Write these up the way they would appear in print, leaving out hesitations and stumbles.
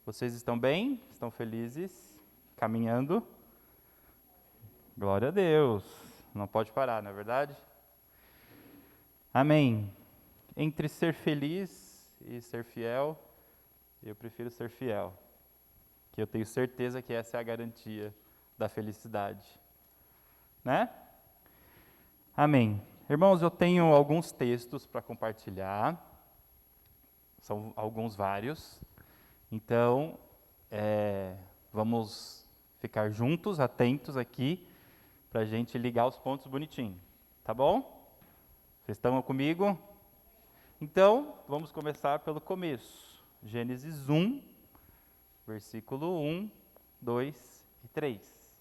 Vocês estão bem? Estão felizes? Caminhando? Glória a Deus. Não pode parar, não é verdade? Amém. Entre ser feliz e ser fiel, eu prefiro ser fiel. Que eu tenho certeza que essa é a garantia da felicidade. Né? Amém. Irmãos, eu tenho alguns textos para compartilhar. São alguns vários. Então, vamos ficar juntos, atentos aqui, para a gente ligar os pontos bonitinho. Tá bom? Vocês estão comigo? Então, vamos começar pelo começo. Gênesis 1, versículo 1, 2 e 3.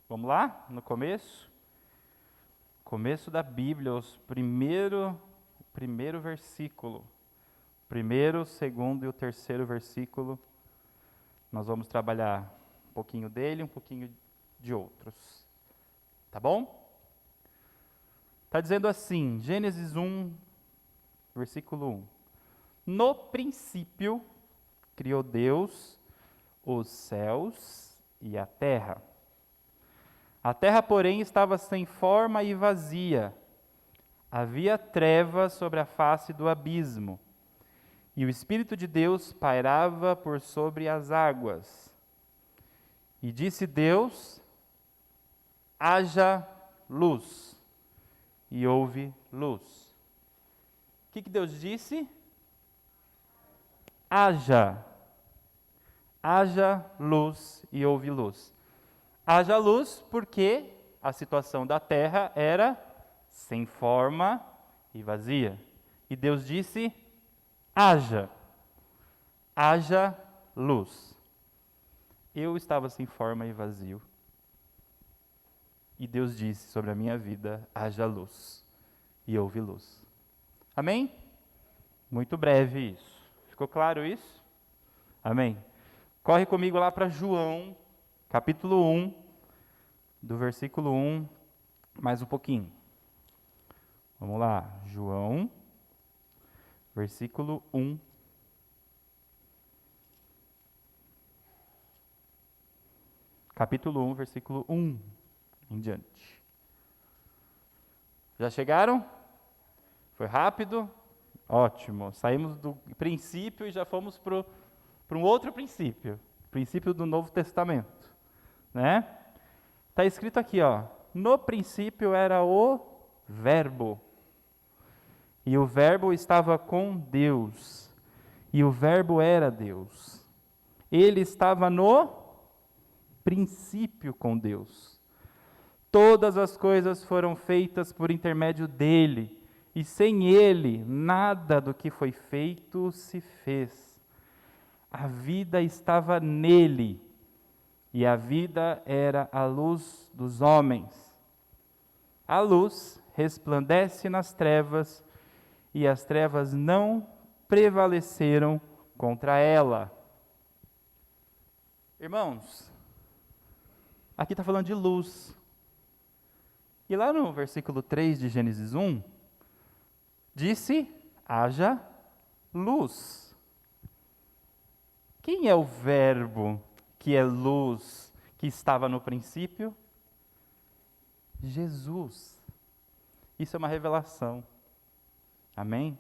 Vamos lá? No começo? Começo da Bíblia, o primeiro versículo. Primeiro, segundo e o terceiro versículo. Nós vamos trabalhar um pouquinho dele, um pouquinho de outros. Tá bom? Está dizendo assim, Gênesis 1, versículo 1. No princípio, criou Deus os céus e a terra. A terra, porém, estava sem forma e vazia. Havia trevas sobre a face do abismo. E o Espírito de Deus pairava por sobre as águas. E disse Deus: haja luz. E houve luz. O que Deus disse? Haja luz e houve luz. Haja luz porque a situação da terra era sem forma e vazia. E Deus disse: haja luz. Eu estava sem forma e vazio. E Deus disse sobre a minha vida: haja luz. E houve luz. Amém? Muito breve isso. Ficou claro isso? Amém? Corre comigo lá para João, capítulo 1, do versículo 1, mais um pouquinho. Vamos lá, João, versículo 1. Capítulo 1, versículo 1 em diante. Já chegaram? Foi rápido? Ótimo. Saímos do princípio e já fomos para um outro princípio. Princípio do Novo Testamento. Né? Está escrito aqui, ó. No princípio era o Verbo. E o Verbo estava com Deus. E o Verbo era Deus. Ele estava no princípio com Deus. Todas as coisas foram feitas por intermédio dele, e sem ele, nada do que foi feito se fez. A vida estava nele, e a vida era a luz dos homens. A luz resplandece nas trevas, e as trevas não prevaleceram contra ela. Irmãos, aqui está falando de luz. E lá no versículo 3 de Gênesis 1, disse: haja luz. Quem é o Verbo que é luz, que estava no princípio? Jesus. Isso é uma revelação. Amém?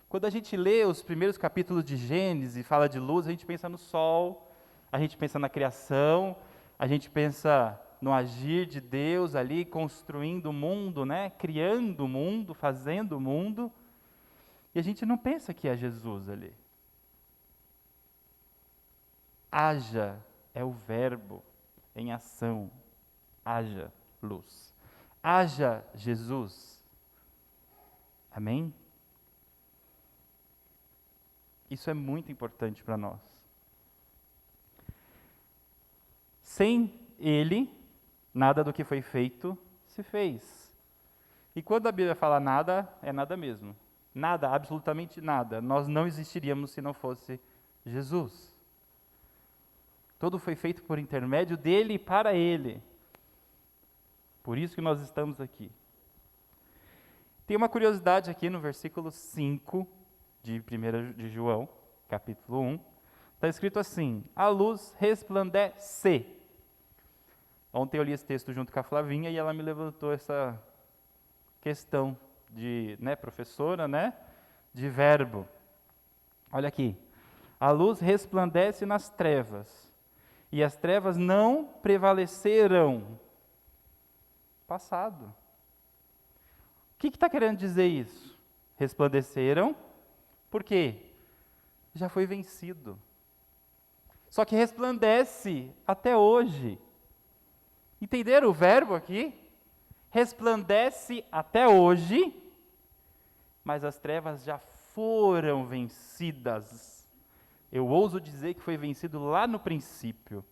Quando a gente lê os primeiros capítulos de Gênesis e fala de luz, a gente pensa no sol, a gente pensa na criação, a gente pensa no agir de Deus ali, construindo o mundo, né? Criando o mundo, fazendo o mundo. E a gente não pensa que é Jesus ali. Haja é o verbo em ação. Haja luz. Haja Jesus. Amém? Isso é muito importante para nós. Sem ele, nada do que foi feito se fez. E quando a Bíblia fala nada, é nada mesmo. Nada, absolutamente nada. Nós não existiríamos se não fosse Jesus. Tudo foi feito por intermédio dele e para ele. Por isso que nós estamos aqui. Tem uma curiosidade aqui no versículo 5 de 1 de João, capítulo 1. Está escrito assim: a luz resplandece. Ontem eu li esse texto junto com a Flavinha e ela me levantou essa questão de, professora, de verbo. Olha aqui. A luz resplandece nas trevas, e as trevas não prevaleceram. Passado. O que está querendo dizer isso? Resplandeceram, por quê? Já foi vencido. Só que resplandece até hoje. Entenderam o verbo aqui? Resplandece até hoje, mas as trevas já foram vencidas. Eu ouso dizer que foi vencido lá no princípio.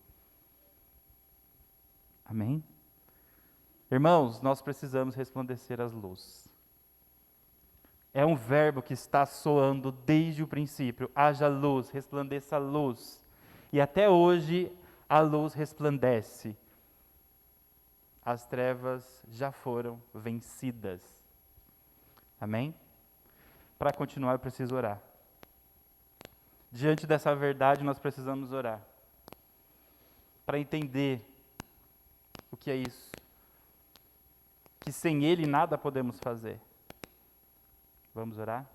Amém? Irmãos, nós precisamos resplandecer as luzes. É um verbo que está soando desde o princípio. Haja luz, resplandeça a luz. E até hoje a luz resplandece. As trevas já foram vencidas. Amém? Para continuar, eu preciso orar. Diante dessa verdade, nós precisamos orar. Para entender o que é isso. Que sem Ele nada podemos fazer. Vamos orar?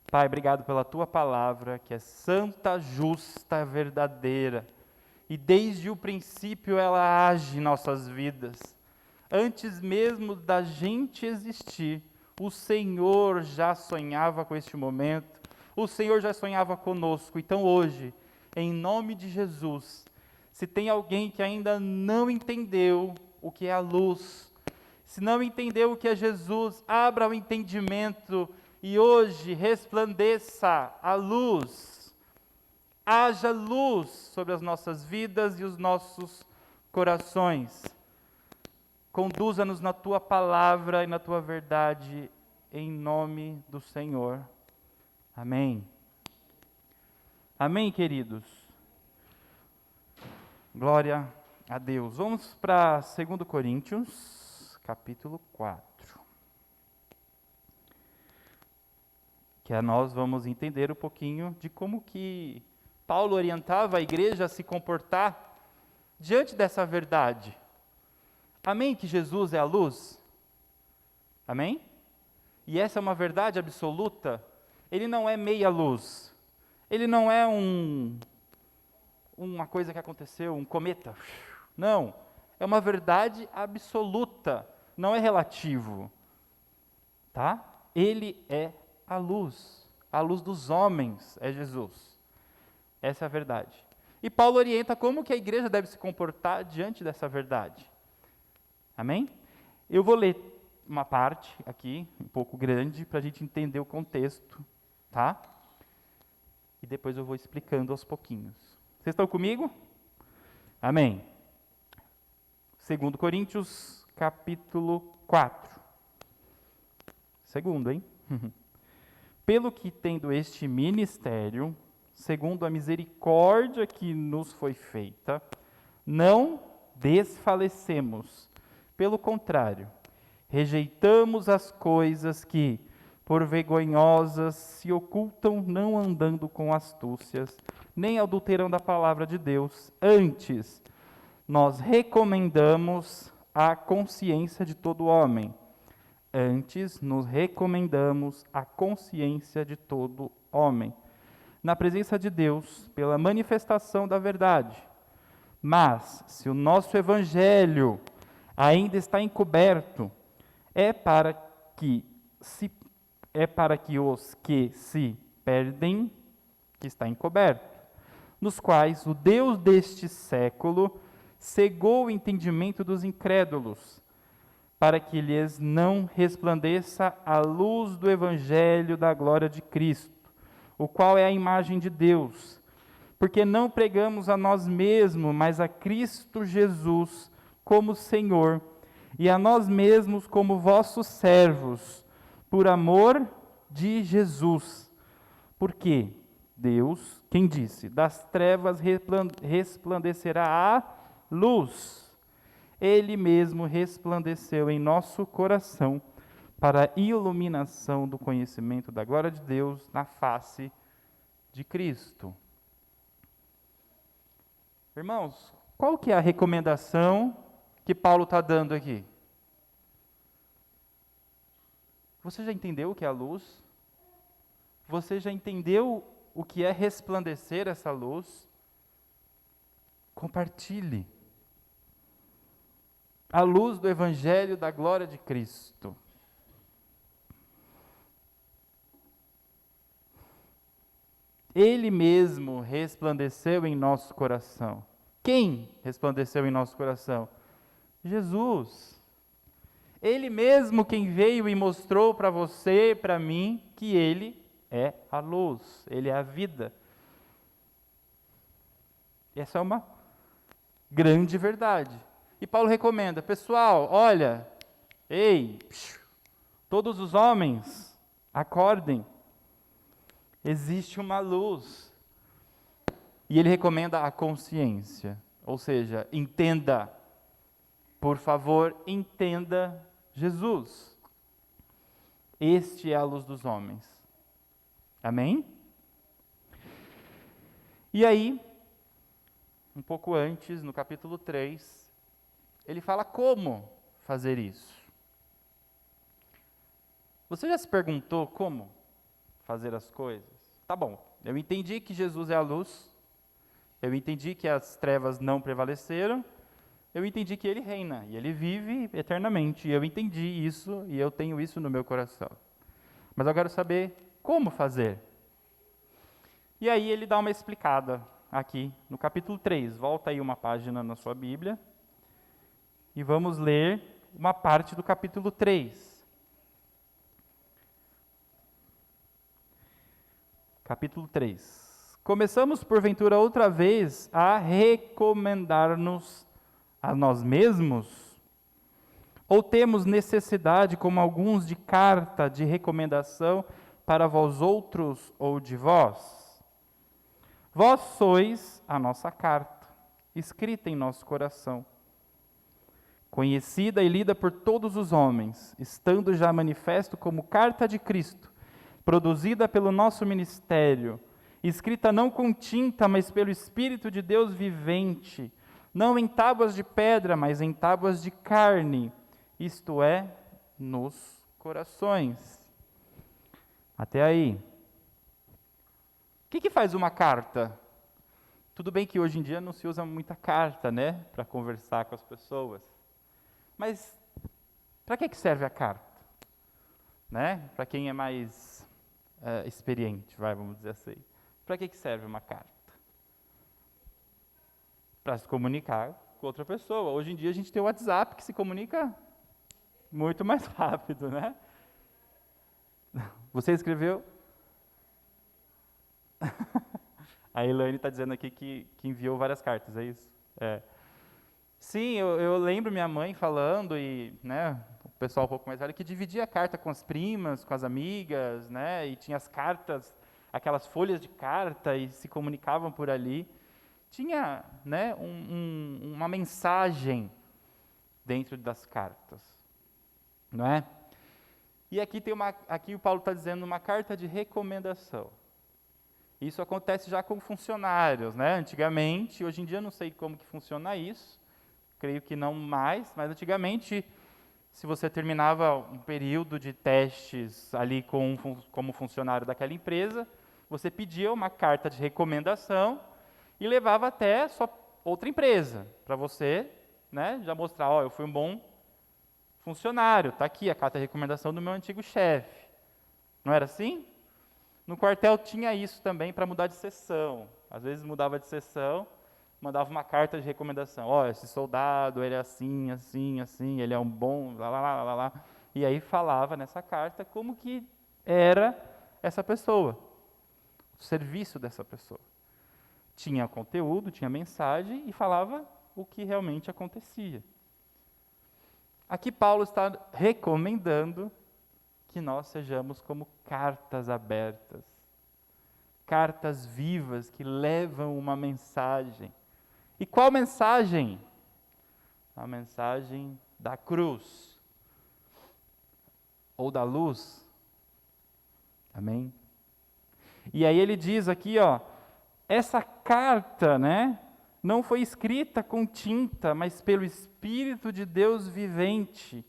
Pai, obrigado pela Tua palavra, que é santa, justa, verdadeira. E desde o princípio ela age em nossas vidas. Antes mesmo da gente existir, o Senhor já sonhava com este momento. O Senhor já sonhava conosco. Então hoje, em nome de Jesus, se tem alguém que ainda não entendeu o que é a luz, se não entendeu o que é Jesus, abra o entendimento e hoje resplandeça a luz. Haja luz sobre as nossas vidas e os nossos corações. Conduza-nos na Tua palavra e na Tua verdade, em nome do Senhor. Amém. Amém, queridos? Glória a Deus. Vamos para 2 Coríntios, capítulo 4. Que nós vamos entender um pouquinho de como que Paulo orientava a igreja a se comportar diante dessa verdade. Amém? Que Jesus é a luz? Amém? E essa é uma verdade absoluta. Ele não é meia luz. Ele não é uma coisa que aconteceu, um cometa. Não. É uma verdade absoluta. Não é relativo. Tá? Ele é a luz. A luz dos homens é Jesus. Essa é a verdade. E Paulo orienta como que a igreja deve se comportar diante dessa verdade. Amém? Eu vou ler uma parte aqui, um pouco grande, para a gente entender o contexto, tá? E depois eu vou explicando aos pouquinhos. Vocês estão comigo? Amém. 2 Coríntios, capítulo 4. Segundo, hein? Pelo que tendo este ministério, segundo a misericórdia que nos foi feita, não desfalecemos. Pelo contrário, rejeitamos as coisas que, por vergonhosas, se ocultam, não andando com astúcias, nem adulterando a palavra de Deus. Antes, nós recomendamos a consciência de todo homem. Antes, nos recomendamos a consciência de todo homem, na presença de Deus, pela manifestação da verdade. Mas, se o nosso evangelho ainda está encoberto, é para que os que se perdem, que está encoberto, nos quais o Deus deste século cegou o entendimento dos incrédulos, para que lhes não resplandeça a luz do evangelho da glória de Cristo, o qual é a imagem de Deus, porque não pregamos a nós mesmos, mas a Cristo Jesus como Senhor, e a nós mesmos como vossos servos, por amor de Jesus. Porque Deus, quem disse, das trevas resplandecerá a luz. Ele mesmo resplandeceu em nosso coração para a iluminação do conhecimento da glória de Deus na face de Cristo. Irmãos, qual que é a recomendação que Paulo está dando aqui? Você já entendeu o que é a luz? Você já entendeu o que é resplandecer essa luz? Compartilhe. A luz do Evangelho da glória de Cristo. Ele mesmo resplandeceu em nosso coração. Quem resplandeceu em nosso coração? Jesus. Ele mesmo quem veio e mostrou para você e para mim que Ele é a luz, Ele é a vida. Essa é uma grande verdade. E Paulo recomenda, pessoal, olha, ei, todos os homens, acordem. Existe uma luz. E ele recomenda a consciência, ou seja, entenda, por favor, entenda Jesus. Este é a luz dos homens. Amém? E aí, um pouco antes, no capítulo 3, ele fala como fazer isso. Você já se perguntou como fazer as coisas? Tá bom, eu entendi que Jesus é a luz, eu entendi que as trevas não prevaleceram, eu entendi que Ele reina e Ele vive eternamente, e eu entendi isso e eu tenho isso no meu coração. Mas eu quero saber como fazer. E aí ele dá uma explicada aqui no capítulo 3. Volta aí uma página na sua Bíblia e vamos ler uma parte do capítulo 3. Capítulo 3. Começamos, porventura, outra vez a recomendar-nos a nós mesmos? Ou temos necessidade, como alguns, de carta de recomendação para vós outros ou de vós? Vós sois a nossa carta, escrita em nosso coração, conhecida e lida por todos os homens, estando já manifesto como carta de Cristo, produzida pelo nosso ministério, escrita não com tinta, mas pelo Espírito de Deus vivente, não em tábuas de pedra, mas em tábuas de carne, isto é, nos corações. Até aí. O que faz uma carta? Tudo bem que hoje em dia não se usa muita carta, né, para conversar com as pessoas. Mas para que serve a carta? Né? Para quem é mais experiente, vamos dizer assim. Para que serve uma carta? Para se comunicar com outra pessoa. Hoje em dia a gente tem o WhatsApp que se comunica muito mais rápido, né? Você escreveu? A Elaine está dizendo aqui que enviou várias cartas, é isso? É. Sim, eu lembro minha mãe falando, e né, o pessoal um pouco mais velho, que dividia a carta com as primas, com as amigas, né, e tinha as cartas, aquelas folhas de carta, e se comunicavam por ali. Tinha né, uma mensagem dentro das cartas, não é? E aqui o Paulo está dizendo uma carta de recomendação. Isso acontece já com funcionários, né? Antigamente, hoje em dia eu não sei como que funciona isso, creio que não mais, mas antigamente, se você terminava um período de testes ali como funcionário daquela empresa, você pedia uma carta de recomendação e levava até sua outra empresa, para você né, já mostrar, eu fui um bom funcionário, está aqui a carta de recomendação do meu antigo chefe. Não era assim? No quartel tinha isso também para mudar de seção. Às vezes mudava de seção, mandava uma carta de recomendação. Esse soldado, ele é assim, assim, assim, ele é um bom, lá, lá, lá, lá, lá. E aí falava nessa carta como que era essa pessoa, o serviço dessa pessoa. Tinha conteúdo, tinha mensagem e falava o que realmente acontecia. Aqui Paulo está recomendando que nós sejamos como cartas abertas, cartas vivas que levam uma mensagem. E qual mensagem? A mensagem da cruz, ou da luz. Amém? E aí ele diz aqui, essa carta, né, não foi escrita com tinta, mas pelo Espírito de Deus vivente.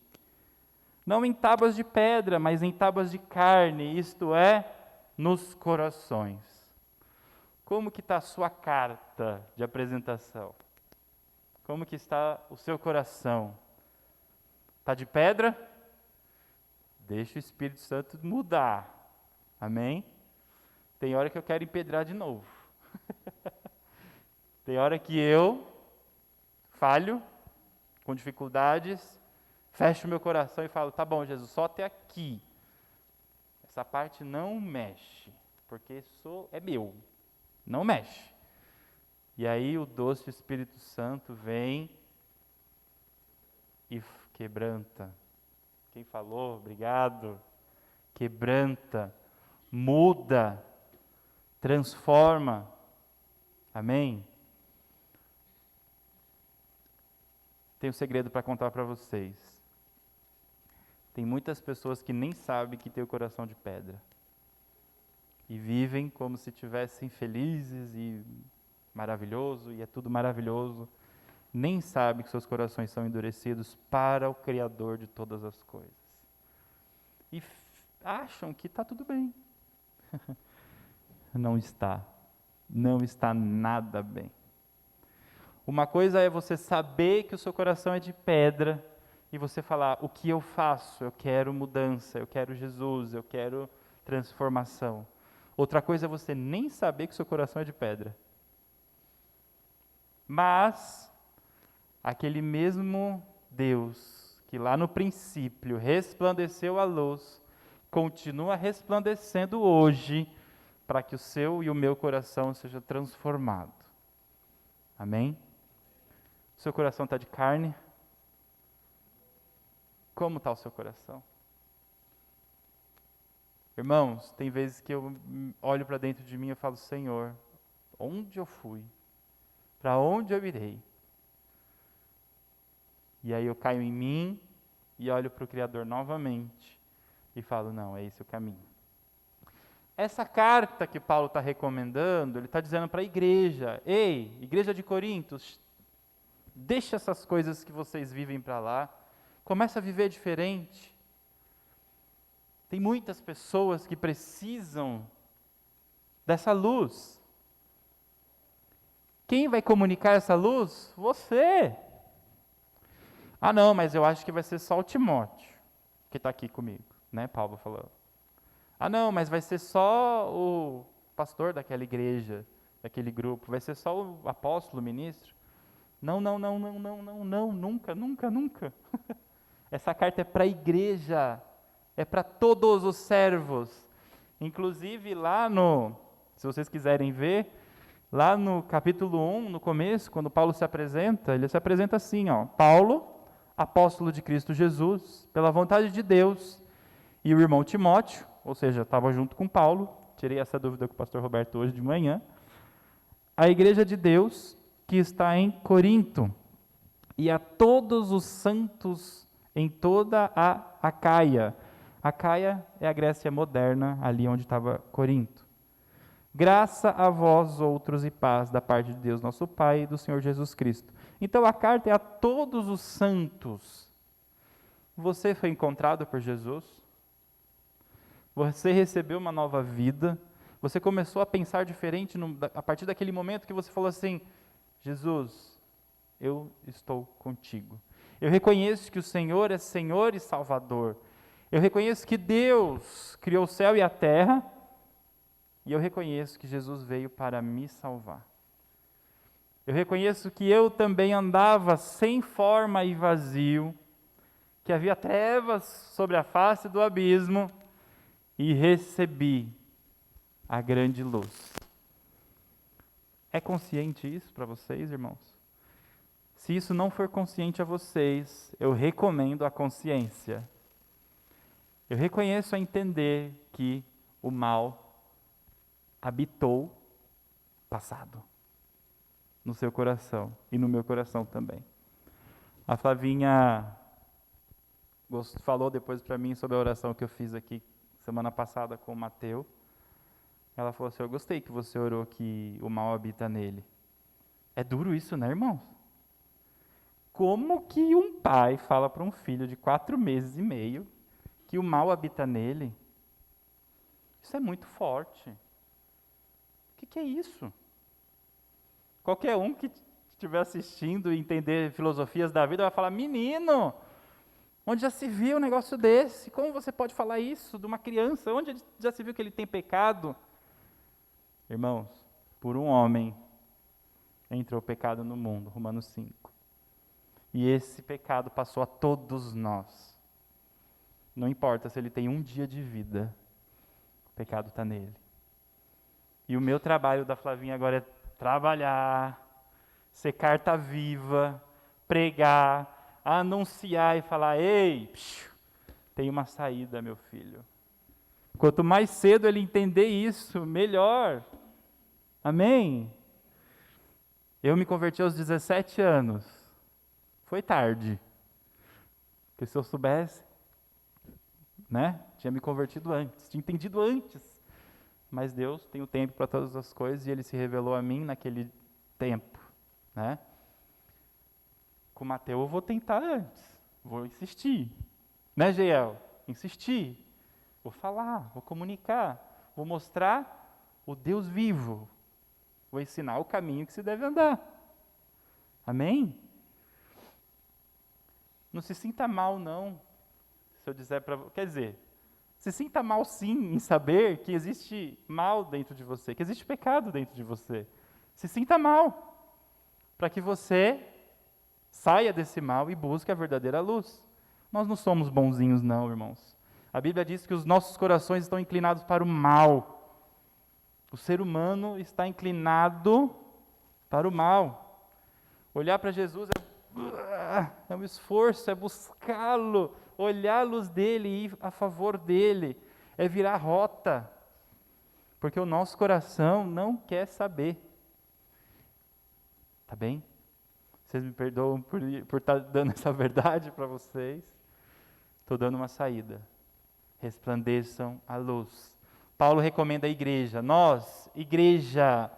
Não em tábuas de pedra, mas em tábuas de carne, isto é, nos corações. Como que está a sua carta de apresentação? Como que está o seu coração? Está de pedra? Deixa o Espírito Santo mudar. Amém? Tem hora que eu quero empedrar de novo. Tem hora que eu falho, com dificuldades, fecho meu coração e falo, tá bom, Jesus, só até aqui. Essa parte não mexe, porque é meu, não mexe. E aí o doce Espírito Santo vem e quebranta. Quem falou, obrigado. Quebranta, muda, transforma. Amém? Tenho um segredo para contar para vocês. Tem muitas pessoas que nem sabem que tem o coração de pedra. E vivem como se estivessem felizes e maravilhoso, e é tudo maravilhoso. Nem sabem que seus corações são endurecidos para o Criador de todas as coisas. E acham que está tudo bem. Não está. Não está nada bem. Uma coisa é você saber que o seu coração é de pedra e você falar, o que eu faço? Eu quero mudança, eu quero Jesus, eu quero transformação. Outra coisa é você nem saber que o seu coração é de pedra. Mas, aquele mesmo Deus que lá no princípio resplandeceu a luz, continua resplandecendo hoje para que o seu e o meu coração seja transformado. Amém? Seu coração está de carne? Como está o seu coração? Irmãos, tem vezes que eu olho para dentro de mim e falo, Senhor, onde eu fui? Para onde eu irei? E aí eu caio em mim e olho para o Criador novamente e falo, não, é esse o caminho. Essa carta que Paulo está recomendando, ele está dizendo para a igreja, ei, igreja de Corintos, deixa essas coisas que vocês vivem para lá, começa a viver diferente. Tem muitas pessoas que precisam dessa luz. Quem vai comunicar essa luz? Você. Ah, não, mas eu acho que vai ser só o Timóteo que está aqui comigo, né? Paulo falou. Ah, não, mas vai ser só o pastor daquela igreja, daquele grupo, vai ser só o apóstolo, o ministro. Não, não, não, não, não, não, não, nunca, nunca, nunca. Essa carta é para a igreja, é para todos os servos. Inclusive lá se vocês quiserem ver, lá no capítulo 1, no começo, quando Paulo se apresenta, ele se apresenta assim, ó, Paulo, apóstolo de Cristo Jesus, pela vontade de Deus, e o irmão Timóteo, ou seja, estava junto com Paulo, tirei essa dúvida com o pastor Roberto hoje de manhã, a igreja de Deus que está em Corinto, e a todos os santos em toda a Acaia. Acaia é a Grécia moderna, ali onde estava Corinto. Graça a vós outros e paz da parte de Deus nosso Pai e do Senhor Jesus Cristo. Então a carta é a todos os santos. Você foi encontrado por Jesus? Você recebeu uma nova vida? Você começou a pensar diferente a partir daquele momento que você falou assim, Jesus, eu estou contigo. Eu reconheço que o Senhor é Senhor e Salvador. Eu reconheço que Deus criou o céu e a terra. E eu reconheço que Jesus veio para me salvar. Eu reconheço que eu também andava sem forma e vazio, que havia trevas sobre a face do abismo, e recebi a grande luz. É consciente isso para vocês, irmãos? Se isso não for consciente a vocês, eu recomendo a consciência. Eu reconheço a entender que o mal habitou passado no seu coração e no meu coração também. A Flavinha falou depois para mim sobre a oração que eu fiz aqui semana passada com o Mateus. Ela falou assim, eu gostei que você orou que o mal habita nele. É duro isso, né, irmãos? Como que um pai fala para um filho de 4 meses e meio que o mal habita nele? Isso é muito forte. O que é isso? Qualquer um que estiver assistindo e entender filosofias da vida vai falar: menino, onde já se viu um negócio desse? Como você pode falar isso de uma criança? Onde já se viu que ele tem pecado? Irmãos, por um homem entrou o pecado no mundo, Romanos 5. E esse pecado passou a todos nós. Não importa se ele tem um dia de vida, o pecado está nele. E o meu trabalho da Flavinha agora é trabalhar, ser carta viva, pregar, anunciar e falar: ei, tem uma saída, meu filho. Quanto mais cedo ele entender isso, melhor. Amém? Eu me converti aos 17 anos. Foi tarde. Porque se eu soubesse, né, tinha me convertido antes, tinha entendido antes. Mas Deus tem o tempo para todas as coisas e Ele se revelou a mim naquele tempo, né? Com o Mateus eu vou tentar antes, vou insistir, né, Geiel? Insistir, vou falar, vou comunicar, vou mostrar o Deus vivo, vou ensinar o caminho que se deve andar. Amém? Não se sinta mal, não, se eu disser para você, quer dizer, se sinta mal sim em saber que existe mal dentro de você, que existe pecado dentro de você. Se sinta mal, para que você saia desse mal e busque a verdadeira luz. Nós não somos bonzinhos não, irmãos. A Bíblia diz que os nossos corações estão inclinados para o mal. O ser humano está inclinado para o mal. Olhar para Jesus é um esforço, é buscá-lo, olhar a luz dele e ir a favor dele, é virar rota, porque o nosso coração não quer saber. Tá bem? Vocês me perdoam por estar dando essa verdade para vocês? Estou dando uma saída. Resplandeçam a luz. Paulo recomenda à igreja, nós, igreja,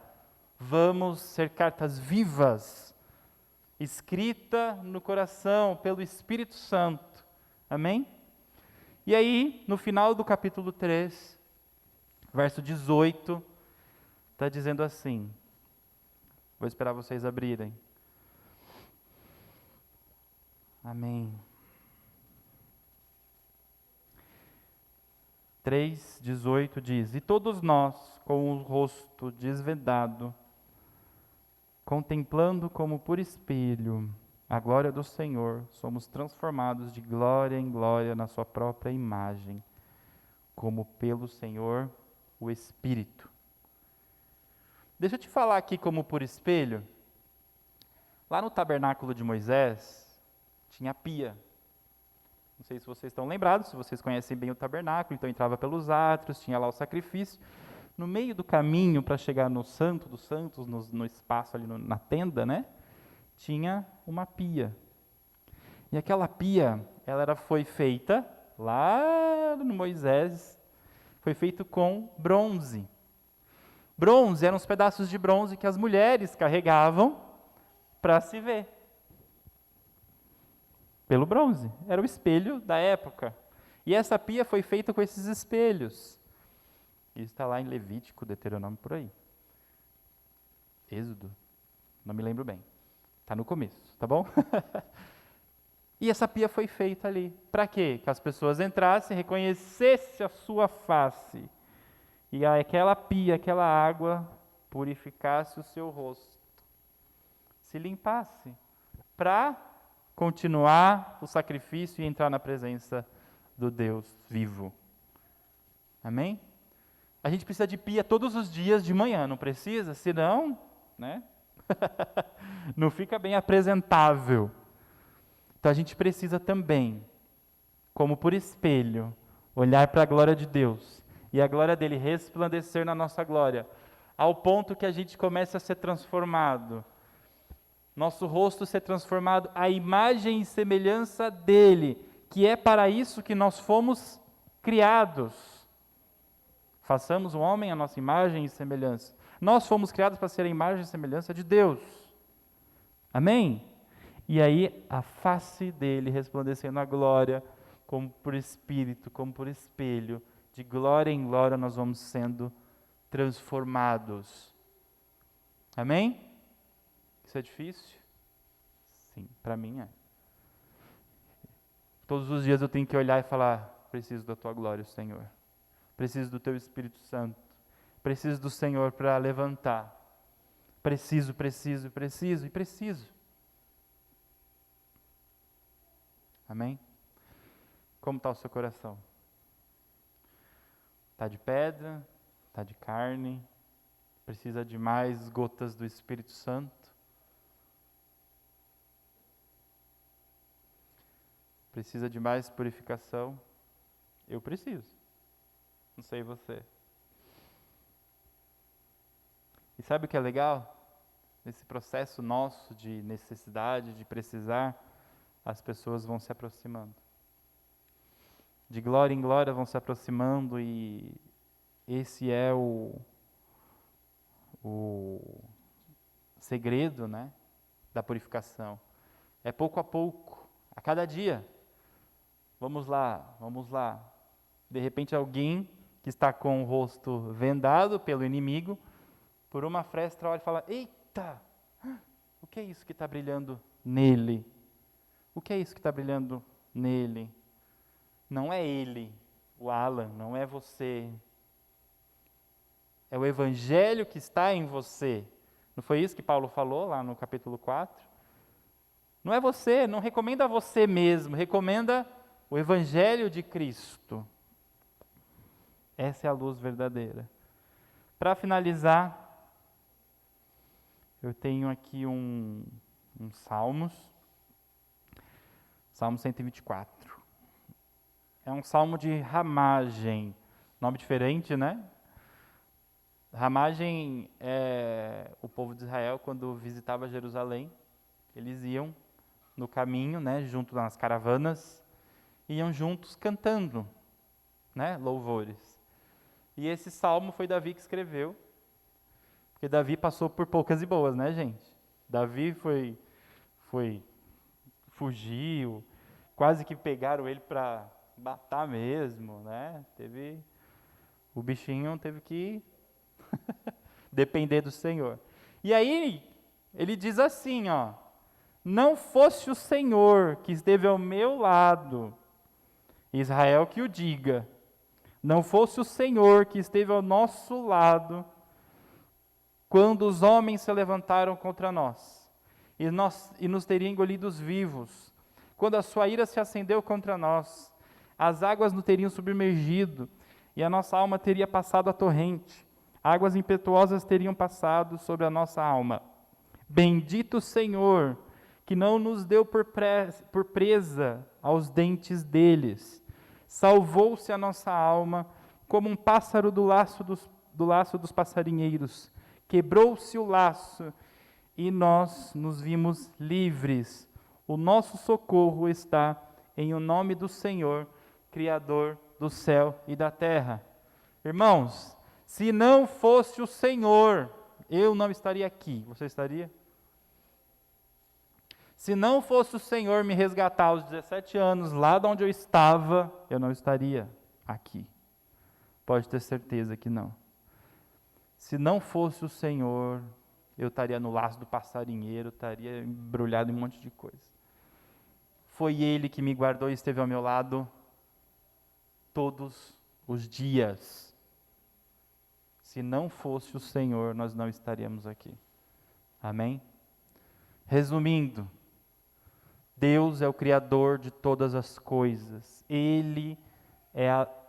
vamos ser cartas vivas, escrita no coração pelo Espírito Santo. Amém? E aí, no final do capítulo 3, verso 18, está dizendo assim, vou esperar vocês abrirem. Amém. 3:18 diz: e todos nós, com o rosto desvendado, contemplando como por espelho a glória do Senhor, somos transformados de glória em glória na sua própria imagem, como pelo Senhor o Espírito. Deixa eu te falar aqui como por espelho. Lá no tabernáculo de Moisés, tinha pia. Não sei se vocês estão lembrados, se vocês conhecem bem o tabernáculo, então entrava pelos átrios, tinha lá o sacrifício. No meio do caminho para chegar no Santo dos Santos, no espaço ali na tenda, né, tinha uma pia. E aquela pia, foi feita, lá no Moisés, foi feito com bronze. Bronze eram os pedaços de bronze que as mulheres carregavam para se ver. Pelo bronze. Era o espelho da época. E essa pia foi feita com esses espelhos. Isso está lá em Levítico, Deuteronômio, por aí. Êxodo, não me lembro bem. Está no começo, tá bom? E essa pia foi feita ali. Para quê? Que as pessoas entrassem, reconhecessem a sua face. E aquela pia, aquela água, purificasse o seu rosto. Se limpasse. Para continuar o sacrifício e entrar na presença do Deus vivo. Amém? A gente precisa de pia todos os dias de manhã, não precisa? Senão, né? Não fica bem apresentável. Então a gente precisa também, como por espelho, olhar para a glória de Deus e a glória dele resplandecer na nossa glória, ao ponto que a gente comece a ser transformado. Nosso rosto ser transformado à imagem e semelhança dele, que é para isso que nós fomos criados. Façamos o homem à nossa imagem e semelhança. Nós fomos criados para ser a imagem e semelhança de Deus. Amém? E aí a face dele resplandecendo a glória, como por espírito, como por espelho, de glória em glória nós vamos sendo transformados. Amém? Isso é difícil? Sim, para mim é. Todos os dias eu tenho que olhar e falar: preciso da tua glória, Senhor. Preciso do teu Espírito Santo. Preciso do Senhor para levantar. Preciso. Amém? Como está o seu coração? Está de pedra? Está de carne? Precisa de mais gotas do Espírito Santo? Precisa de mais purificação? Eu preciso. Não sei você. E sabe o que é legal? Nesse processo nosso de necessidade, de precisar, as pessoas vão se aproximando. De glória em glória vão se aproximando, e esse é o segredo, né, da purificação. É pouco a pouco, a cada dia. Vamos lá. De repente alguém que está com o rosto vendado pelo inimigo, por uma fresta olha e fala: eita, o que é isso que está brilhando nele? O que é isso que está brilhando nele? Não é ele, o Alan, não é você. É o Evangelho que está em você. Não foi isso que Paulo falou lá no capítulo 4? Não é você, não recomenda você mesmo, recomenda o Evangelho de Cristo. Essa é a luz verdadeira. Para finalizar, eu tenho aqui um Salmos, Salmo 124. É um salmo de ramagem, nome diferente, né? Ramagem é o povo de Israel, quando visitava Jerusalém, eles iam no caminho, né, junto nas caravanas, iam juntos cantando, né, louvores. E esse salmo foi Davi que escreveu, porque Davi passou por poucas e boas, né, gente? Davi fugiu, quase que pegaram ele para matar mesmo, né? O bichinho teve que depender do Senhor. E aí ele diz assim, ó: não fosse o Senhor que esteve ao meu lado, Israel que o diga, não fosse o Senhor que esteve ao nosso lado, quando os homens se levantaram contra nós, e nos teriam engolidos vivos, quando a sua ira se acendeu contra nós, as águas nos teriam submergido, e a nossa alma teria passado a torrente, águas impetuosas teriam passado sobre a nossa alma. Bendito o Senhor, que não nos deu por presa aos dentes deles. Salvou-se a nossa alma como um pássaro do laço dos passarinheiros. Quebrou-se o laço e nós nos vimos livres. O nosso socorro está em o nome do Senhor, Criador do céu e da terra. Irmãos, se não fosse o Senhor, eu não estaria aqui. Você estaria? Se não fosse o Senhor me resgatar aos 17 anos, lá de onde eu estava, eu não estaria aqui. Pode ter certeza que não. Se não fosse o Senhor, eu estaria no laço do passarinheiro, estaria embrulhado em um monte de coisa. Foi Ele que me guardou e esteve ao meu lado todos os dias. Se não fosse o Senhor, nós não estaríamos aqui. Amém? Resumindo, Deus é o Criador de todas as coisas. Ele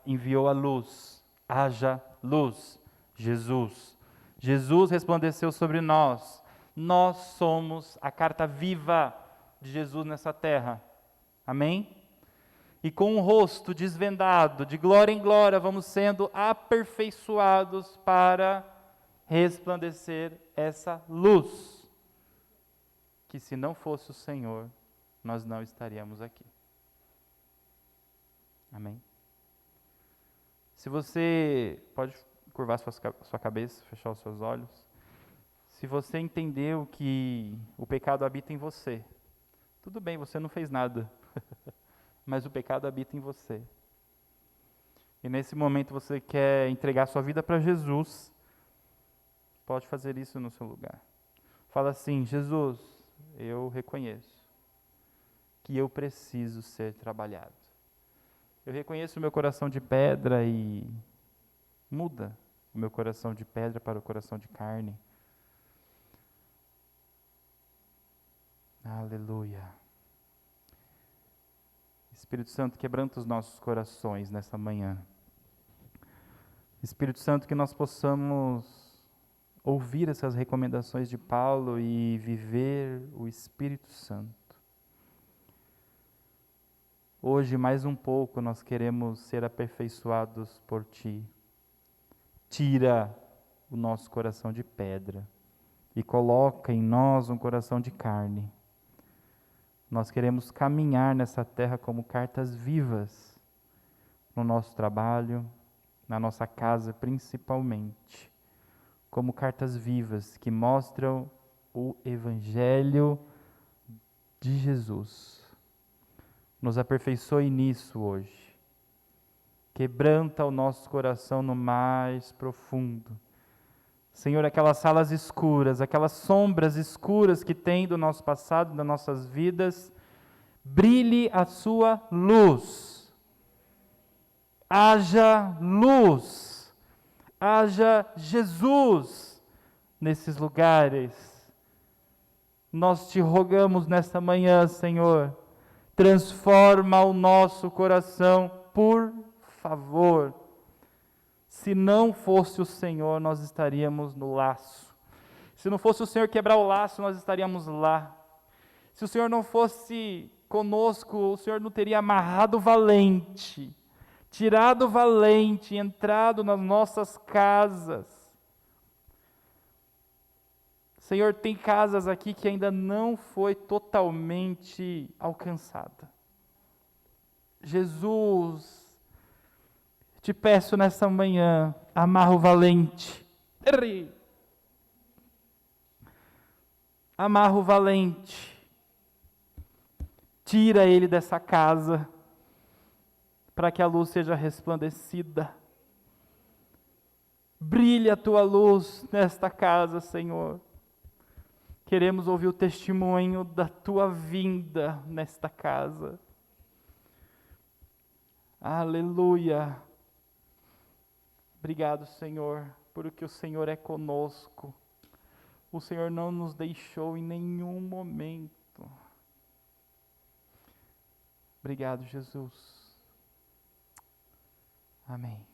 enviou a luz. Haja luz. Jesus. Jesus resplandeceu sobre nós. Nós somos a carta viva de Jesus nessa terra. Amém? E com o rosto desvendado, de glória em glória, vamos sendo aperfeiçoados para resplandecer essa luz. Que se não fosse o Senhor, nós não estaríamos aqui. Amém? Se você pode curvar sua cabeça, fechar os seus olhos. Se você entendeu que o pecado habita em você, tudo bem, você não fez nada, mas o pecado habita em você. E nesse momento você quer entregar sua vida para Jesus, pode fazer isso no seu lugar. Fala assim: Jesus, eu reconheço que eu preciso ser trabalhado. Eu reconheço o meu coração de pedra e muda o meu coração de pedra para o coração de carne. Aleluia. Espírito Santo, quebranta os nossos corações nessa manhã. Espírito Santo, que nós possamos ouvir essas recomendações de Paulo e viver o Espírito Santo. Hoje, mais um pouco, nós queremos ser aperfeiçoados por Ti. Tira o nosso coração de pedra e coloca em nós um coração de carne. Nós queremos caminhar nessa terra como cartas vivas, no nosso trabalho, na nossa casa principalmente, como cartas vivas que mostram o Evangelho de Jesus. Nos aperfeiçoe nisso hoje. Quebranta o nosso coração no mais profundo. Senhor, aquelas salas escuras, aquelas sombras escuras que tem do nosso passado, das nossas vidas, brilhe a sua luz. Haja luz, haja Jesus nesses lugares. Nós te rogamos nesta manhã, Senhor, transforma o nosso coração, por favor. Se não fosse o Senhor, nós estaríamos no laço. Se não fosse o Senhor quebrar o laço, nós estaríamos lá. Se o Senhor não fosse conosco, o Senhor não teria amarrado o valente, tirado o valente, entrado nas nossas casas. Senhor, tem casas aqui que ainda não foi totalmente alcançada. Jesus, te peço nessa manhã, amarra o valente. Amarra o valente. Tira ele dessa casa, para que a luz seja resplandecida. Brilha a tua luz nesta casa, Senhor. Queremos ouvir o testemunho da tua vinda nesta casa. Aleluia. Obrigado, Senhor, porque o Senhor é conosco. O Senhor não nos deixou em nenhum momento. Obrigado, Jesus. Amém.